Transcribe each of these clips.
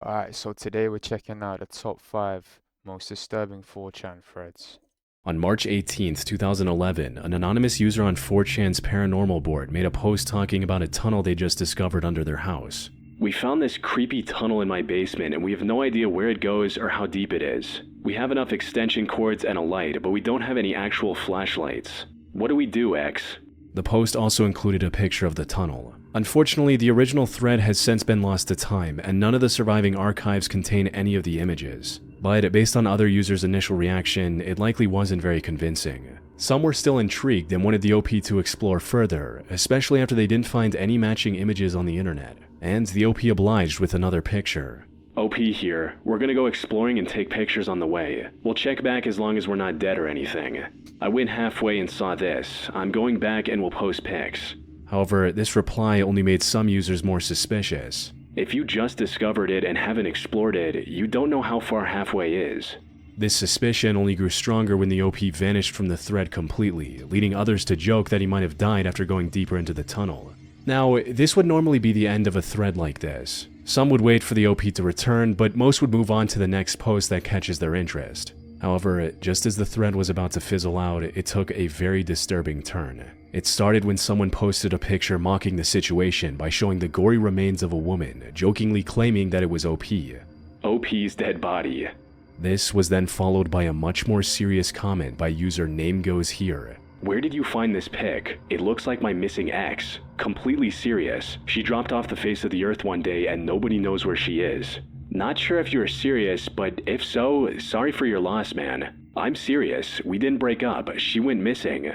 Alright, so today we're checking out the top 5 most disturbing 4chan threads. On March 18th, 2011, an anonymous user on 4chan's paranormal board made a post talking about a tunnel they just discovered under their house. We found this creepy tunnel in my basement and we have no idea where it goes or how deep it is. We have enough extension cords and a light, but we don't have any actual flashlights. What do we do, X? The post also included a picture of the tunnel. Unfortunately, the original thread has since been lost to time, and none of the surviving archives contain any of the images. But based on other users' initial reaction, it likely wasn't very convincing. Some were still intrigued and wanted the OP to explore further, especially after they didn't find any matching images on the internet. And the OP obliged with another picture. OP here. We're gonna go exploring and take pictures on the way. We'll check back as long as we're not dead or anything. I went halfway and saw this. I'm going back and we'll post pics. However, this reply only made some users more suspicious. If you just discovered it and haven't explored it, you don't know how far halfway is. This suspicion only grew stronger when the OP vanished from the thread completely, leading others to joke that he might have died after going deeper into the tunnel. Now, this would normally be the end of a thread like this. Some would wait for the OP to return, but most would move on to the next post that catches their interest. However, just as the thread was about to fizzle out, it took a very disturbing turn. It started when someone posted a picture mocking the situation by showing the gory remains of a woman, jokingly claiming that it was OP. OP's dead body. This was then followed by a much more serious comment by user Name Goes Here. Where did you find this pic? It looks like my missing ex. Completely serious. She dropped off the face of the earth one day and nobody knows where she is. Not sure if you're serious, but if so, sorry for your loss, man. I'm serious. We didn't break up. She went missing.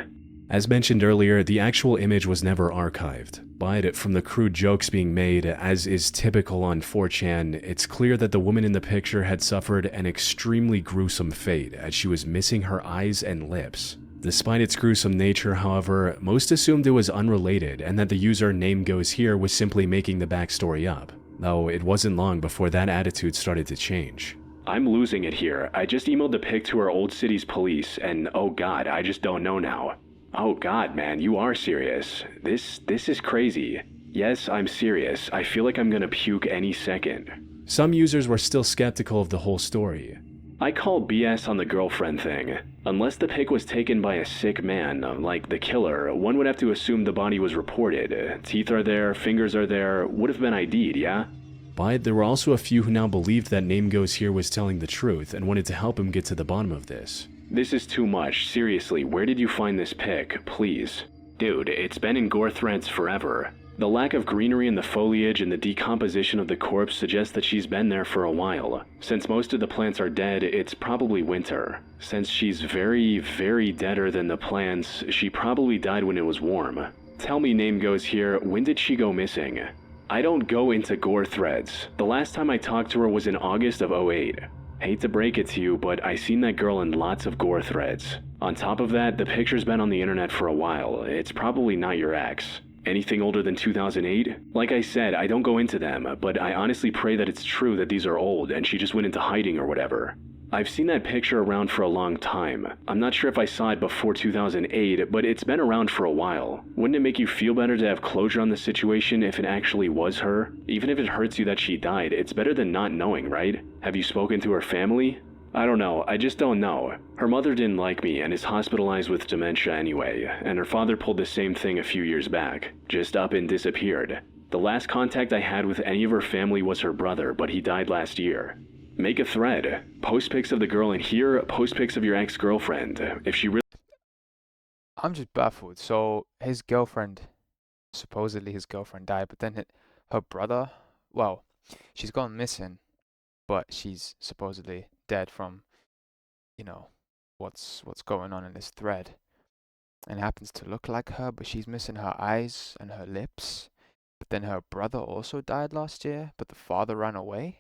As mentioned earlier, the actual image was never archived, but from the crude jokes being made, as is typical on 4chan, it's clear that the woman in the picture had suffered an extremely gruesome fate as she was missing her eyes and lips. Despite its gruesome nature, however, most assumed it was unrelated and that the user Name Goes Here was simply making the backstory up, though it wasn't long before that attitude started to change. I'm losing it here. I just emailed the pic to our old city's police and oh god, I just don't know now. Oh god, man, you are serious. This is crazy. Yes, I'm serious. I feel like I'm gonna puke any second. Some users were still skeptical of the whole story. I call BS on the girlfriend thing. Unless the pic was taken by a sick man, like the killer, one would have to assume the body was reported. Teeth are there, fingers are there, would have been ID'd, yeah? But there were also a few who now believed that Name Goes Here was telling the truth and wanted to help him get to the bottom of this. This is too much. Seriously, where did you find this pic? Please. Dude, it's been in gore threads forever. The lack of greenery in the foliage and the decomposition of the corpse suggests that she's been there for a while. Since most of the plants are dead, it's probably winter. Since she's very, very deader than the plants, she probably died when it was warm. Tell me, Name Goes Here, when did she go missing? I don't go into gore threads. The last time I talked to her was in August of '08. Hate to break it to you, but I seen that girl in lots of gore threads. On top of that, the picture's been on the internet for a while. It's probably not your ex. Anything older than 2008? Like I said, I don't go into them, but I honestly pray that it's true that these are old and she just went into hiding or whatever. I've seen that picture around for a long time. I'm not sure if I saw it before 2008, but it's been around for a while. Wouldn't it make you feel better to have closure on the situation if it actually was her? Even if it hurts you that she died, it's better than not knowing, right? Have you spoken to her family? I don't know, I just don't know. Her mother didn't like me and is hospitalized with dementia anyway, and her father pulled the same thing a few years back. Just up and disappeared. The last contact I had with any of her family was her brother, but he died last year. Make a thread. Post pics of the girl in here, post pics of your ex-girlfriend. If she really... I'm just baffled. So, his girlfriend, supposedly his girlfriend died, but then her brother, well, she's gone missing, but she's supposedly dead from, what's going on in this thread. And it happens to look like her, but she's missing her eyes and her lips. But then her brother also died last year, but the father ran away.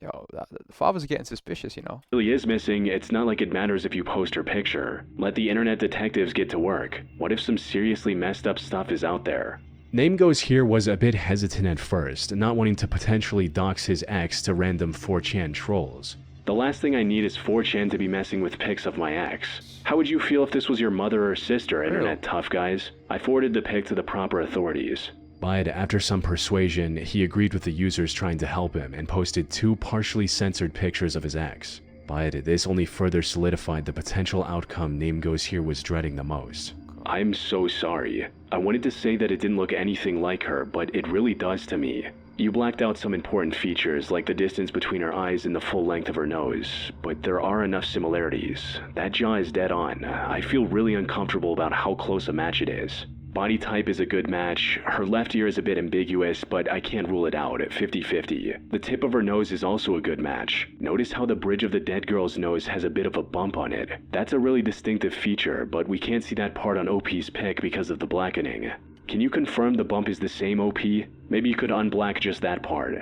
Yo, the fathers are getting suspicious, really is missing, it's not like it matters if you post her picture. Let the internet detectives get to work. What if some seriously messed up stuff is out there? Name Goes Here was a bit hesitant at first, not wanting to potentially dox his ex to random 4chan trolls. The last thing I need is 4chan to be messing with pics of my ex. How would you feel if this was your mother or sister, internet tough guys? I forwarded the pic to the proper authorities. But after some persuasion, he agreed with the users trying to help him and posted 2 partially censored pictures of his ex. But this only further solidified the potential outcome Name Goes Here was dreading the most. I'm so sorry. I wanted to say that it didn't look anything like her, but it really does to me. You blacked out some important features, like the distance between her eyes and the full length of her nose, but there are enough similarities. That jaw is dead on. I feel really uncomfortable about how close a match it is. Body type is a good match. Her left ear is a bit ambiguous, but I can't rule it out at 50-50. The tip of her nose is also a good match. Notice how the bridge of the dead girl's nose has a bit of a bump on it. That's a really distinctive feature, but we can't see that part on OP's pic because of the blackening. Can you confirm the bump is the same, OP? Maybe you could unblack just that part.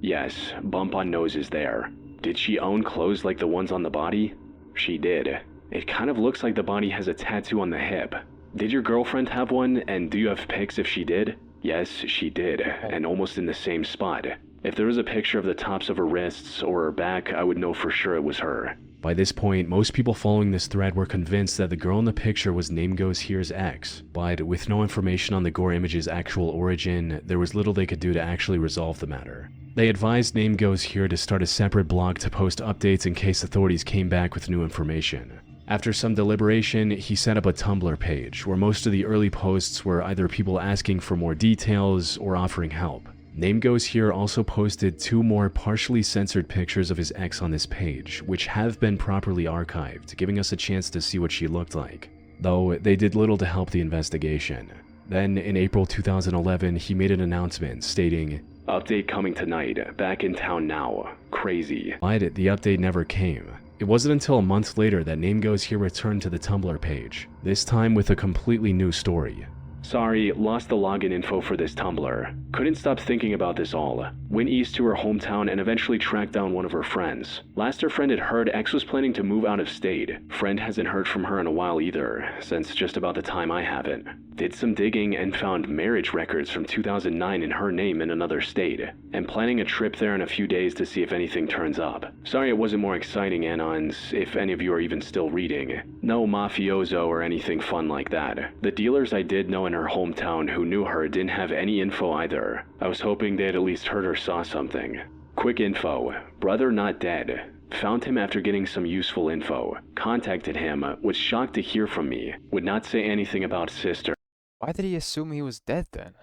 Yes, bump on nose is there. Did she own clothes like the ones on the body? She did. It kind of looks like the body has a tattoo on the hip. Did your girlfriend have one, and do you have pics if she did? Yes, she did, and almost in the same spot. If there was a picture of the tops of her wrists or her back, I would know for sure it was her. By this point, most people following this thread were convinced that the girl in the picture was Name Goes Here's ex, but with no information on the gore image's actual origin, there was little they could do to actually resolve the matter. They advised Name Goes Here to start a separate blog to post updates in case authorities came back with new information. After some deliberation, he set up a Tumblr page where most of the early posts were either people asking for more details or offering help. Name Goes Here also posted 2 more partially censored pictures of his ex on this page, which have been properly archived, giving us a chance to see what she looked like, though they did little to help the investigation. Then, in April 2011, he made an announcement stating, "Update coming tonight, back in town now, crazy." But the update never came. It wasn't until a month later that Name Goes Here returned to the Tumblr page, this time with a completely new story. "Sorry, lost the login info for this Tumblr. Couldn't stop thinking about this all. Went east to her hometown and eventually tracked down one of her friends. Last her friend had heard, ex was planning to move out of state. Friend hasn't heard from her in a while either, since just about the time I haven't. Did some digging and found marriage records from 2009 in her name in another state. And planning a trip there in a few days to see if anything turns up. Sorry it wasn't more exciting, Anons, if any of you are even still reading. No mafioso or anything fun like that. The dealers I did know in her hometown who knew her didn't have any info either. I was hoping they'd at least heard or saw something. Quick info. Brother not dead. Found him after getting some useful info. Contacted him. Was shocked to hear from me. Would not say anything about sister." Why did he assume he was dead then?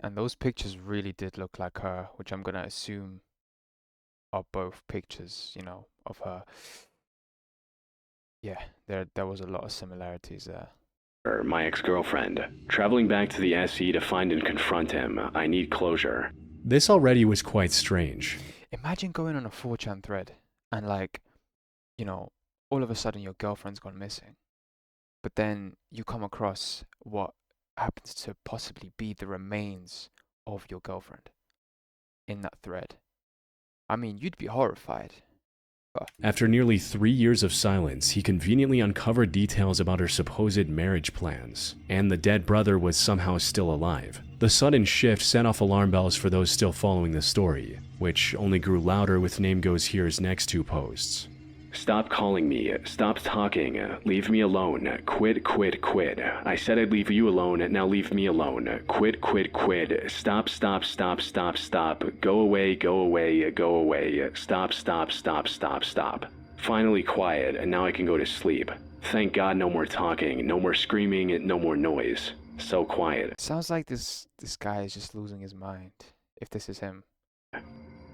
And those pictures really did look like her, which I'm gonna assume are both pictures, you know, of her. Yeah, there was a lot of similarities there. "My ex-girlfriend. Traveling back to the SE to find and confront him. I need closure." This already was quite strange. Imagine going on a 4chan thread and like, you know, all of a sudden your girlfriend's gone missing. But then you come across what happens to possibly be the remains of your girlfriend in that thread. I mean, you'd be horrified. After nearly 3 years of silence, he conveniently uncovered details about her supposed marriage plans, and the dead brother was somehow still alive. The sudden shift set off alarm bells for those still following the story, which only grew louder with Name Goes Here's next 2 posts. "Stop calling me. Stop talking. Leave me alone. Quit, quit, quit. I said I'd leave you alone. Now leave me alone. Quit, quit, quit. Stop, stop, stop, stop, stop. Go away, go away, go away. Stop, stop, stop, stop, stop. Finally quiet, and now I can go to sleep. Thank God no more talking, no more screaming, no more noise. So quiet." Sounds like this guy is just losing his mind, if this is him.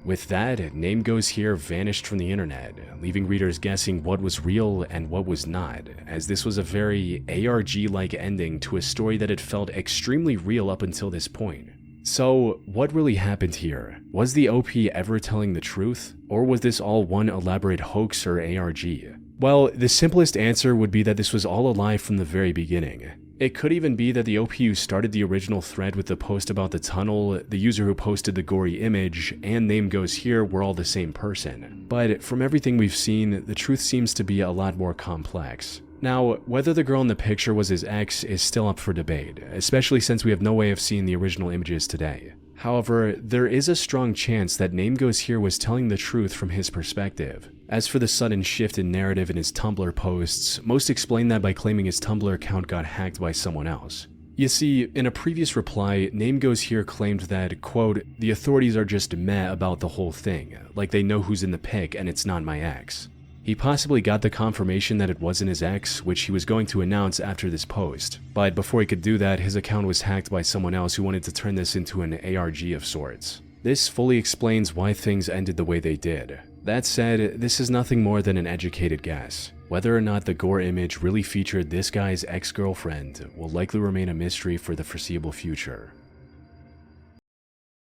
With that, Name Goes Here vanished from the internet, leaving readers guessing what was real and what was not, as this was a very ARG-like ending to a story that had felt extremely real up until this point. So, what really happened here? Was the OP ever telling the truth? Or was this all one elaborate hoax or ARG? Well, the simplest answer would be that this was all a lie from the very beginning. It could even be that the OP who started the original thread with the post about the tunnel, the user who posted the gory image, and Name Goes Here were all the same person. But from everything we've seen, the truth seems to be a lot more complex. Now, whether the girl in the picture was his ex is still up for debate, especially since we have no way of seeing the original images today. However, there is a strong chance that Name Goes Here was telling the truth from his perspective. As for the sudden shift in narrative in his Tumblr posts, most explain that by claiming his Tumblr account got hacked by someone else. You see, in a previous reply, Name Goes Here claimed that, quote, the authorities are just meh about the whole thing, like they know who's in the pic and it's not my ex. He possibly got the confirmation that it wasn't his ex, which he was going to announce after this post, but before he could do that, his account was hacked by someone else who wanted to turn this into an ARG of sorts. This fully explains why things ended the way they did. That said, this is nothing more than an educated guess. Whether or not the gore image really featured this guy's ex-girlfriend will likely remain a mystery for the foreseeable future.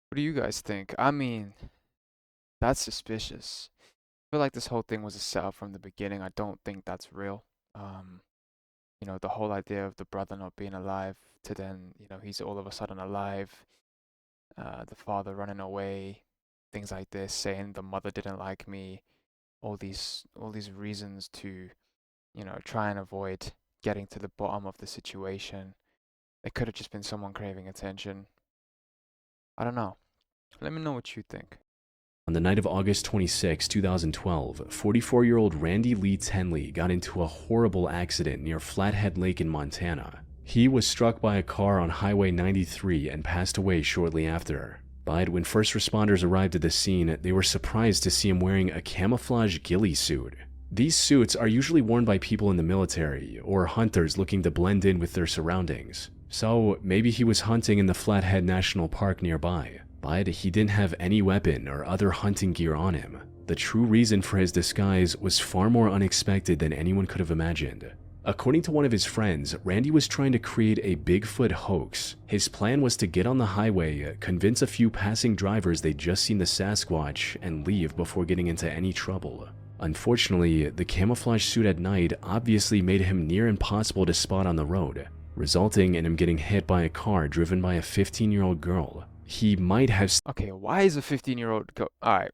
What do you guys think? I mean, that's suspicious. I feel like this whole thing was a setup from the beginning. I don't think that's real. You know, the whole idea of the brother not being alive to then, you know, he's all of a sudden alive. The father running away, things like this, saying the mother didn't like me. All these reasons to, you know, try and avoid getting to the bottom of the situation. It could have just been someone craving attention. I don't know. Let me know what you think. On the night of August 26, 2012, 44-year-old Randy Lee Tenley got into a horrible accident near Flathead Lake in Montana. He was struck by a car on Highway 93 and passed away shortly after. But when first responders arrived at the scene, they were surprised to see him wearing a camouflage ghillie suit. These suits are usually worn by people in the military or hunters looking to blend in with their surroundings. So maybe he was hunting in the Flathead National Park nearby. But he didn't have any weapon or other hunting gear on him. The true reason for his disguise was far more unexpected than anyone could have imagined. According to one of his friends, Randy was trying to create a Bigfoot hoax. His plan was to get on the highway, convince a few passing drivers they'd just seen the Sasquatch, and leave before getting into any trouble. Unfortunately, the camouflage suit at night obviously made him near impossible to spot on the road, resulting in him getting hit by a car driven by a 15-year-old girl. He might have Okay, why is a 15-year-old go? Alright.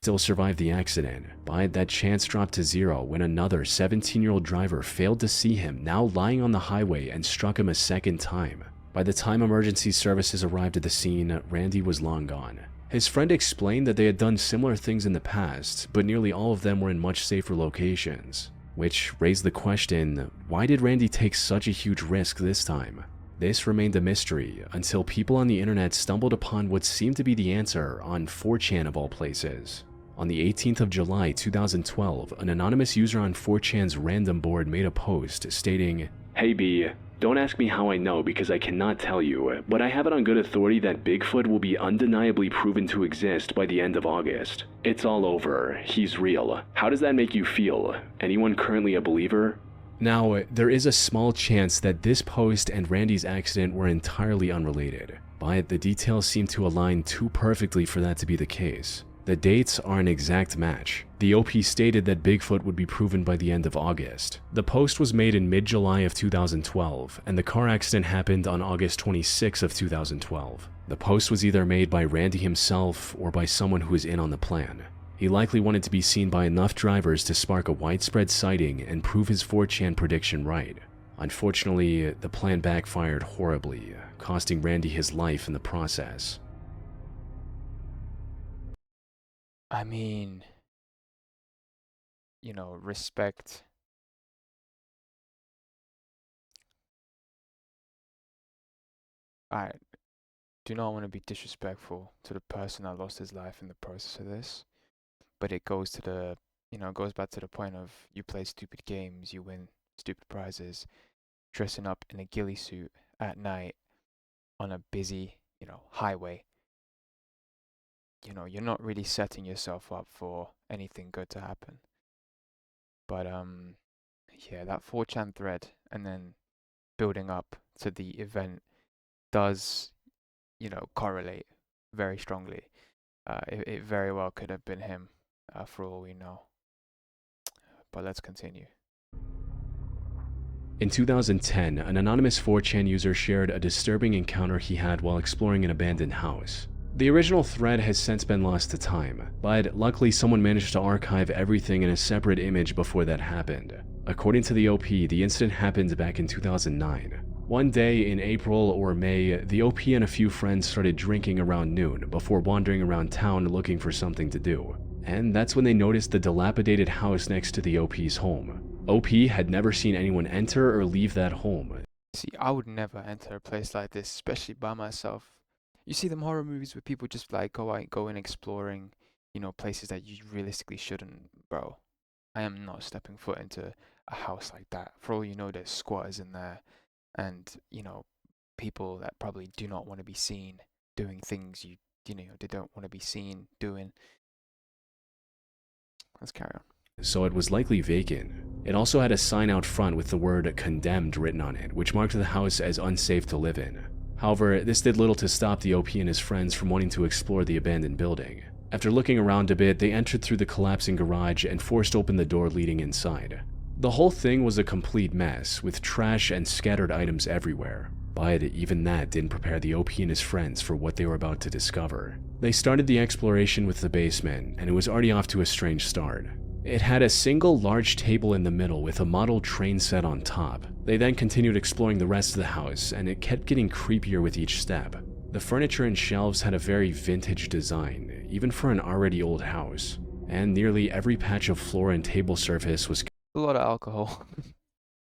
still survived the accident, but that chance dropped to zero when another 17-year-old driver failed to see him now lying on the highway and struck him a second time. By the time emergency services arrived at the scene, Randy was long gone. His friend explained that they had done similar things in the past, but nearly all of them were in much safer locations, which raised the question, why did Randy take such a huge risk this time? This remained a mystery until people on the internet stumbled upon what seemed to be the answer on 4chan of all places. On the 18th of July 2012, an anonymous user on 4chan's random board made a post stating, "Hey B, don't ask me how I know because I cannot tell you, but I have it on good authority that Bigfoot will be undeniably proven to exist by the end of August. It's all over. He's real. How does that make you feel? Anyone currently a believer?" Now, there is a small chance that this post and Randy's accident were entirely unrelated, but the details seem to align too perfectly for that to be the case. The dates are an exact match. The OP stated that Bigfoot would be proven by the end of August. The post was made in mid-July of 2012, and the car accident happened on August 26 of 2012. The post was either made by Randy himself or by someone who was in on the plan. He likely wanted to be seen by enough drivers to spark a widespread sighting and prove his 4chan prediction right. Unfortunately, the plan backfired horribly, costing Randy his life in the process. I mean, you know, respect. I do not want to be disrespectful to the person that lost his life in the process of this, but it goes to the, you know, it goes back to the point of you play stupid games, you win stupid prizes, dressing up in a ghillie suit at night on a busy, you know, highway. You know, you're not really setting yourself up for anything good to happen. But yeah, that 4chan thread and then building up to the event does, you know, correlate very strongly. It very well could have been him, for all we know. But let's continue. In 2010, an anonymous 4chan user shared a disturbing encounter he had while exploring an abandoned house. The original thread has since been lost to time, but luckily someone managed to archive everything in a separate image before that happened. According to the OP, the incident happened back in 2009. One day in April or May, the OP and a few friends started drinking around noon before wandering around town looking for something to do. And that's when they noticed the dilapidated house next to the OP's home. OP had never seen anyone enter or leave that home. See, I would never enter a place like this, especially by myself. You see them horror movies where people just like go in exploring, places that you realistically shouldn't, bro. I am not stepping foot into a house like that. For all you know, there's squatters in there and, people that probably do not want to be seen doing things they don't want to be seen doing. Let's carry on. So it was likely vacant. It also had a sign out front with the word condemned written on it, which marked the house as unsafe to live in. However, this did little to stop the OP and his friends from wanting to explore the abandoned building. After looking around a bit, they entered through the collapsing garage and forced open the door leading inside. The whole thing was a complete mess, with trash and scattered items everywhere. But even that didn't prepare the OP and his friends for what they were about to discover. They started the exploration with the basement, and it was already off to a strange start. It had a single large table in the middle with a model train set on top. They then continued exploring the rest of the house, and it kept getting creepier with each step. The furniture and shelves had a very vintage design, even for an already old house, and nearly every patch of floor and table surface was A lot of alcohol.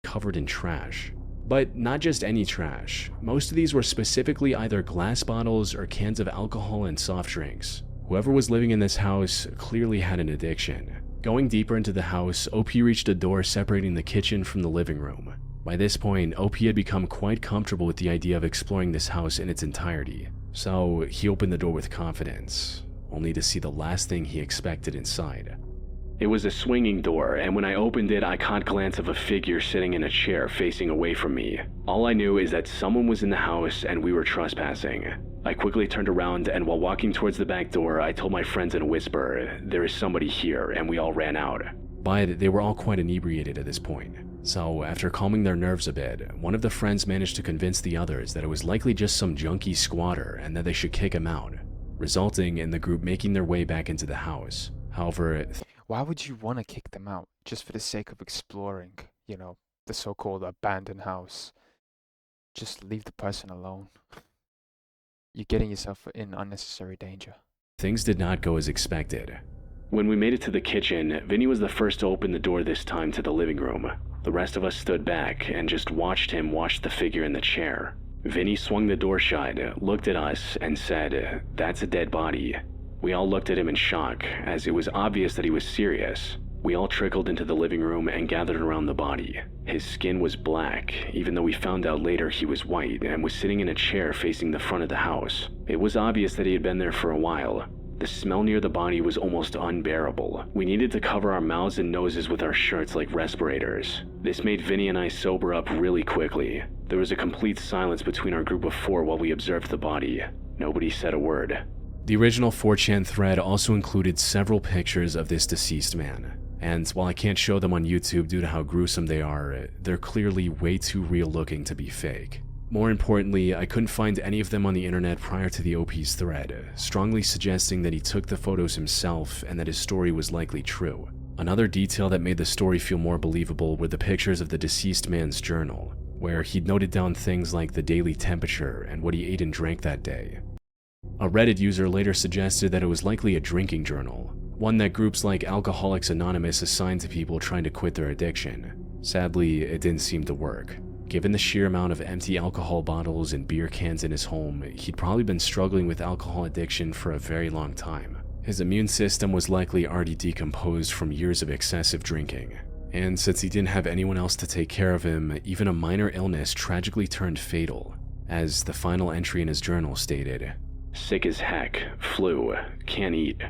covered in trash. But not just any trash. Most of these were specifically either glass bottles or cans of alcohol and soft drinks. Whoever was living in this house clearly had an addiction. Going deeper into the house, OP reached a door separating the kitchen from the living room. By this point, OP had become quite comfortable with the idea of exploring this house in its entirety, so he opened the door with confidence, only to see the last thing he expected inside. It was a swinging door, and when I opened it, I caught a glance of a figure sitting in a chair facing away from me. All I knew is that someone was in the house and we were trespassing. I quickly turned around, and while walking towards the back door, I told my friends in a whisper, "There is somebody here," and we all ran out. But they were all quite inebriated at this point. So, after calming their nerves a bit, one of the friends managed to convince the others that it was likely just some junkie squatter and that they should kick him out, resulting in the group making their way back into the house. However, Why would you want to kick them out just for the sake of exploring, the so-called abandoned house? Just leave the person alone. You're getting yourself in unnecessary danger. things did not go as expected. When we made it to the kitchen, Vinny was the first to open the door this time to the living room. The rest of us stood back and just watched him watch the figure in the chair. Vinny swung the door shut, looked at us, and said, "That's a dead body." We all looked at him in shock, as it was obvious that he was serious. We all trickled into the living room and gathered around the body. His skin was black, even though we found out later he was white and was sitting in a chair facing the front of the house. It was obvious that he had been there for a while. The smell near the body was almost unbearable. We needed to cover our mouths and noses with our shirts like respirators. This made Vinny and I sober up really quickly. There was a complete silence between our group of four while we observed the body. Nobody said a word. The original 4chan thread also included several pictures of this deceased man. And while I can't show them on YouTube due to how gruesome they are, they're clearly way too real looking to be fake. More importantly, I couldn't find any of them on the internet prior to the OP's thread, strongly suggesting that he took the photos himself and that his story was likely true. Another detail that made the story feel more believable were the pictures of the deceased man's journal, where he'd noted down things like the daily temperature and what he ate and drank that day. A Reddit user later suggested that it was likely a drinking journal, one that groups like Alcoholics Anonymous assign to people trying to quit their addiction. Sadly, it didn't seem to work. Given the sheer amount of empty alcohol bottles and beer cans in his home, he'd probably been struggling with alcohol addiction for a very long time. His immune system was likely already decomposed from years of excessive drinking. And since he didn't have anyone else to take care of him, even a minor illness tragically turned fatal, as the final entry in his journal stated, "Sick as heck, flu, can't eat."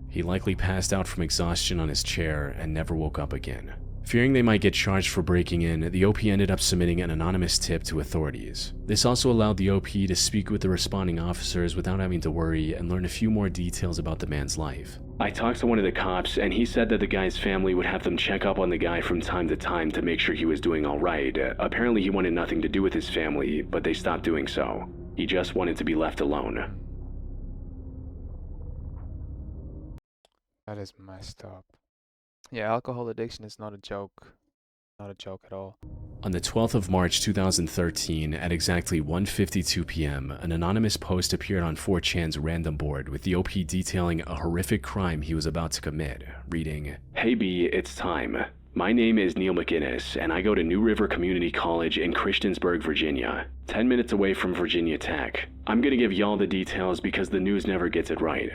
He likely passed out from exhaustion on his chair and never woke up again. Fearing they might get charged for breaking in, the OP ended up submitting an anonymous tip to authorities. This also allowed the OP to speak with the responding officers without having to worry and learn a few more details about the man's life. I talked to one of the cops, and he said that the guy's family would have them check up on the guy from time to time to make sure he was doing all right. Apparently he wanted nothing to do with his family, but they stopped doing so. He just wanted to be left alone. That is messed up. Yeah, alcohol addiction is not a joke. Not a joke at all. On the 12th of March 2013, at exactly 1:52 p.m., an anonymous post appeared on 4chan's random board with the OP detailing a horrific crime he was about to commit, reading, "Hey B, it's time. My name is Neil McInnes, and I go to New River Community College in Christiansburg, Virginia, 10 minutes away from Virginia Tech. I'm gonna give y'all the details because the news never gets it right.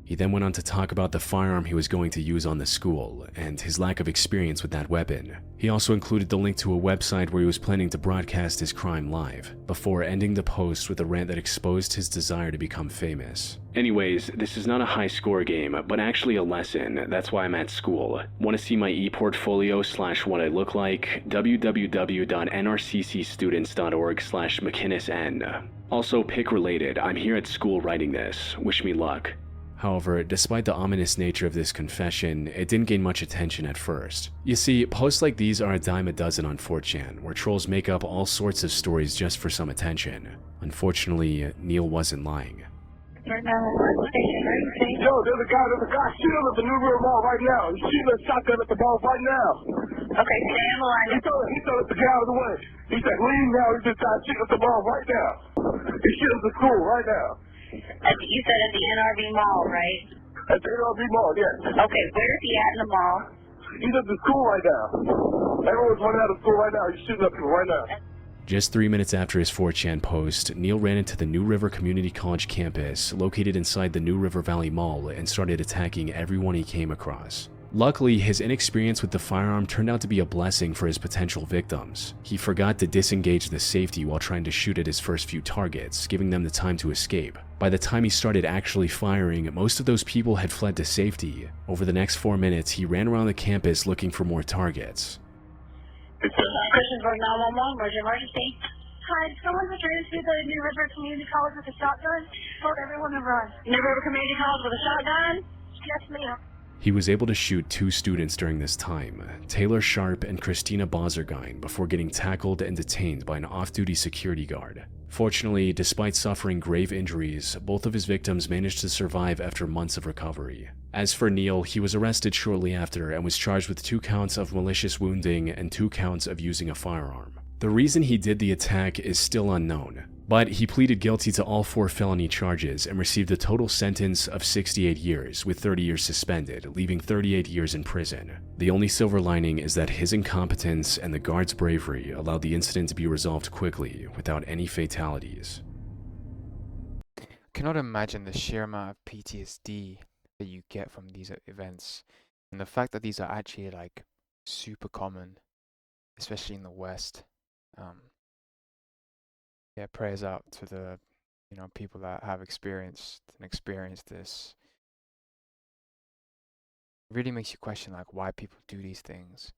He then went on to talk about the firearm he was going to use on the school, and his lack of experience with that weapon. He also included the link to a website where he was planning to broadcast his crime live, before ending the post with a rant that exposed his desire to become famous. Anyways, this is not a high score game, but actually a lesson. That's why I'm at school. Want to see my e-portfolio / what I look like? www.nrccstudents.org/McInnesN. Also, pick related, I'm here at school writing this. Wish me luck. However, despite the ominous nature of this confession, it didn't gain much attention at first. You see, posts like these are a dime a dozen on 4chan, where trolls make up all sorts of stories just for some attention. Unfortunately, Neil wasn't lying. Yo, there's a guy shooting at the New River Mall right now. He's shooting a shotgun at the mall right now. Okay, stay on the line. He told us to get out of the way. He said, leave now. He just got shooting at the mall right now. He's shooting at the school right now. You said at the NRV Mall, right? At the NRV Mall, yes. Okay, where is he at in the mall? He's at the school right now. Everyone's running out of school right now. He's shooting up people right now. Just 3 minutes after his 4chan post, Neil ran into the New River Community College campus, located inside the New River Valley Mall, and started attacking everyone he came across. Luckily, his inexperience with the firearm turned out to be a blessing for his potential victims. He forgot to disengage the safety while trying to shoot at his first few targets, giving them the time to escape. By the time he started actually firing, most of those people had fled to safety. Over the next 4 minutes, he ran around the campus looking for more targets. Christiansburg 911, where's your emergency? Hi, someone was trying to shoot the New River Community College with a shotgun. Told everyone to run. New River Community College with a shotgun? Yes, ma'am. He was able to shoot 2 students during this time, Taylor Sharp and Christina Bozergine, before getting tackled and detained by an off-duty security guard. Fortunately, despite suffering grave injuries, both of his victims managed to survive after months of recovery. As for Neil, he was arrested shortly after and was charged with 2 counts of malicious wounding and 2 counts of using a firearm. The reason he did the attack is still unknown, but he pleaded guilty to all 4 felony charges and received a total sentence of 68 years, with 30 years suspended, leaving 38 years in prison. The only silver lining is that his incompetence and the guard's bravery allowed the incident to be resolved quickly, without any fatalities. I cannot imagine the sheer amount of PTSD that you get from these events, and the fact that these are actually like super common, especially in the West. Yeah, prayers out to the, people that have experienced this. It really makes you question like why people do these things.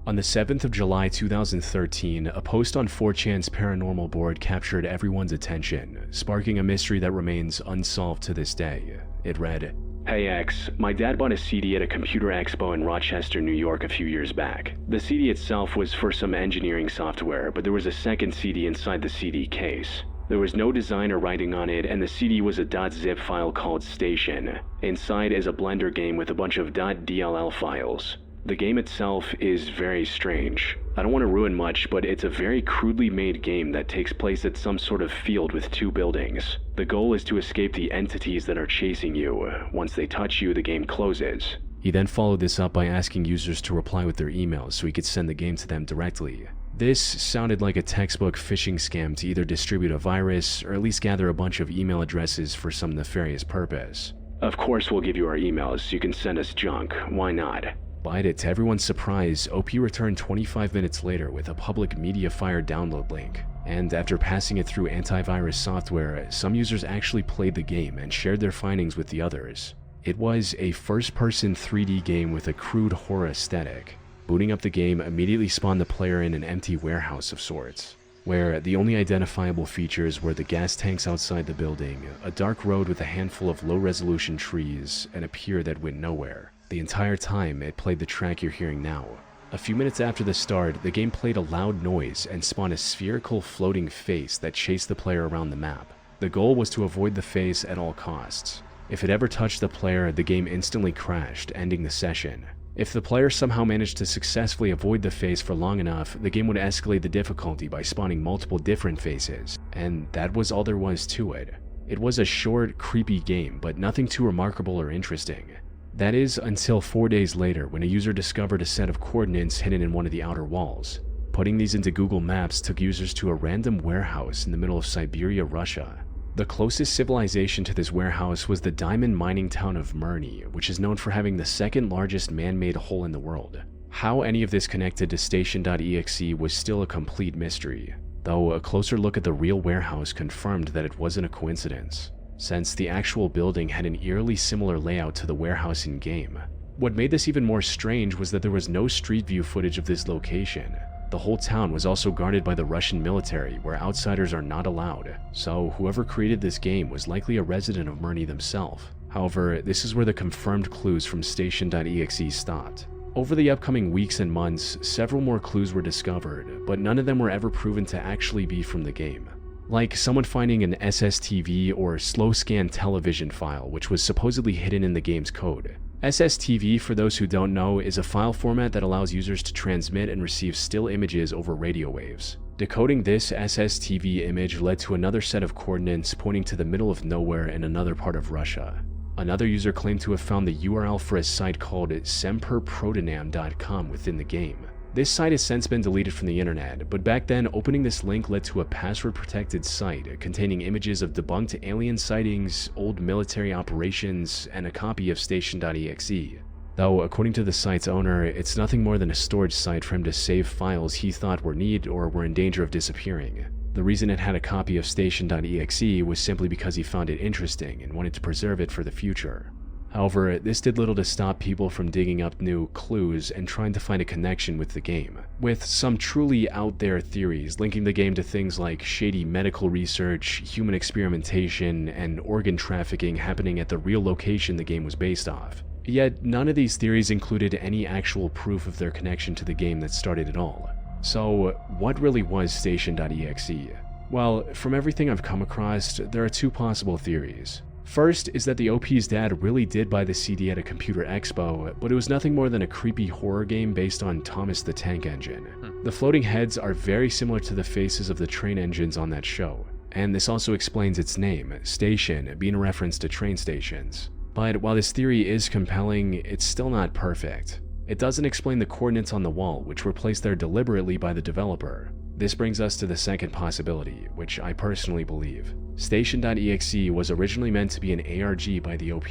On the 7th of July 2013, a post on 4chan's paranormal board captured everyone's attention, sparking a mystery that remains unsolved to this day. It read, "Hey X, my dad bought a CD at a computer expo in Rochester, New York a few years back. The CD itself was for some engineering software, but there was a second CD inside the CD case. There was no design or writing on it, and the CD was a .zip file called Station. Inside is a Blender game with a bunch of .dll files. The game itself is very strange. I don't want to ruin much, but it's a very crudely made game that takes place at some sort of field with 2 buildings. The goal is to escape the entities that are chasing you. Once they touch you, the game closes." He then followed this up by asking users to reply with their emails so he could send the game to them directly. This sounded like a textbook phishing scam to either distribute a virus or at least gather a bunch of email addresses for some nefarious purpose. "Of course we'll give you our emails so you can send us junk. Why not?" But to everyone's surprise, OP returned 25 minutes later with a public MediaFire download link. And after passing it through antivirus software, some users actually played the game and shared their findings with the others. It was a first-person 3D game with a crude horror aesthetic. Booting up the game immediately spawned the player in an empty warehouse of sorts, where the only identifiable features were the gas tanks outside the building, a dark road with a handful of low-resolution trees, and a pier that went nowhere. The entire time, it played the track you're hearing now. A few minutes after the start, the game played a loud noise and spawned a spherical floating face that chased the player around the map. The goal was to avoid the face at all costs. If it ever touched the player, the game instantly crashed, ending the session. If the player somehow managed to successfully avoid the face for long enough, the game would escalate the difficulty by spawning multiple different faces, and that was all there was to it. It was a short, creepy game, but nothing too remarkable or interesting. That is, until 4 days later when a user discovered a set of coordinates hidden in one of the outer walls. Putting these into Google Maps took users to a random warehouse in the middle of Siberia, Russia. The closest civilization to this warehouse was the diamond mining town of Mirny, which is known for having the second largest man-made hole in the world. How any of this connected to Station.exe was still a complete mystery, though a closer look at the real warehouse confirmed that it wasn't a coincidence, since the actual building had an eerily similar layout to the warehouse in-game. What made this even more strange was that there was no street view footage of this location. The whole town was also guarded by the Russian military, where outsiders are not allowed, so whoever created this game was likely a resident of Mirny themselves. However, this is where the confirmed clues from Station.exe stopped. Over the upcoming weeks and months, several more clues were discovered, but none of them were ever proven to actually be from the game. Like someone finding an SSTV or slow scan television file, which was supposedly hidden in the game's code. SSTV, for those who don't know, is a file format that allows users to transmit and receive still images over radio waves. Decoding this SSTV image led to another set of coordinates pointing to the middle of nowhere in another part of Russia. Another user claimed to have found the URL for a site called semperprotonam.com within the game. This site has since been deleted from the internet, but back then opening this link led to a password-protected site containing images of debunked alien sightings, old military operations, and a copy of Station.exe. Though, according to the site's owner, it's nothing more than a storage site for him to save files he thought were needed or were in danger of disappearing. The reason it had a copy of Station.exe was simply because he found it interesting and wanted to preserve it for the future. However, this did little to stop people from digging up new clues and trying to find a connection with the game, with some truly out there theories linking the game to things like shady medical research, human experimentation, and organ trafficking happening at the real location the game was based off. Yet, none of these theories included any actual proof of their connection to the game that started it all. So, what really was Station.exe? Well, from everything I've come across, there are two possible theories. First is that the OP's dad really did buy the CD at a computer expo, but it was nothing more than a creepy horror game based on Thomas the Tank Engine. The floating heads are very similar to the faces of the train engines on that show, and this also explains its name, Station, being a reference to train stations. But while this theory is compelling, it's still not perfect. It doesn't explain the coordinates on the wall, which were placed there deliberately by the developer. This brings us to the second possibility, which I personally believe. Station.exe was originally meant to be an ARG by the OP,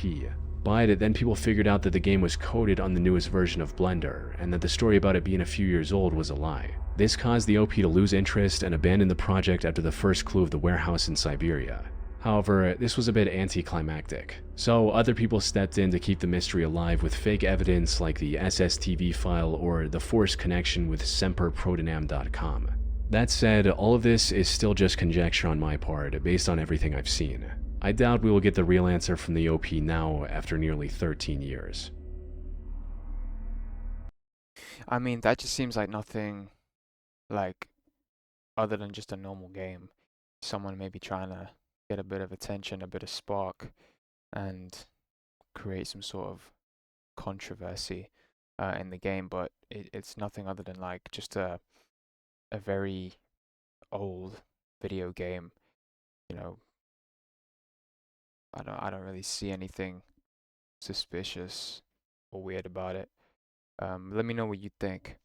but then people figured out that the game was coded on the newest version of Blender, and that the story about it being a few years old was a lie. This caused the OP to lose interest and abandon the project after the first clue of the warehouse in Siberia. However, this was a bit anticlimactic, so other people stepped in to keep the mystery alive with fake evidence like the SSTV file or the forced connection with semperprotonam.com. That said, all of this is still just conjecture on my part, based on everything I've seen. I doubt we will get the real answer from the OP now after nearly 13 years. I mean, that just seems like nothing like other than just a normal game. Someone maybe trying to get a bit of attention, a bit of spark, and create some sort of controversy in the game, but it's nothing other than like just a very old video game. You know, I don't really see anything suspicious or weird about it. Let me know what you think.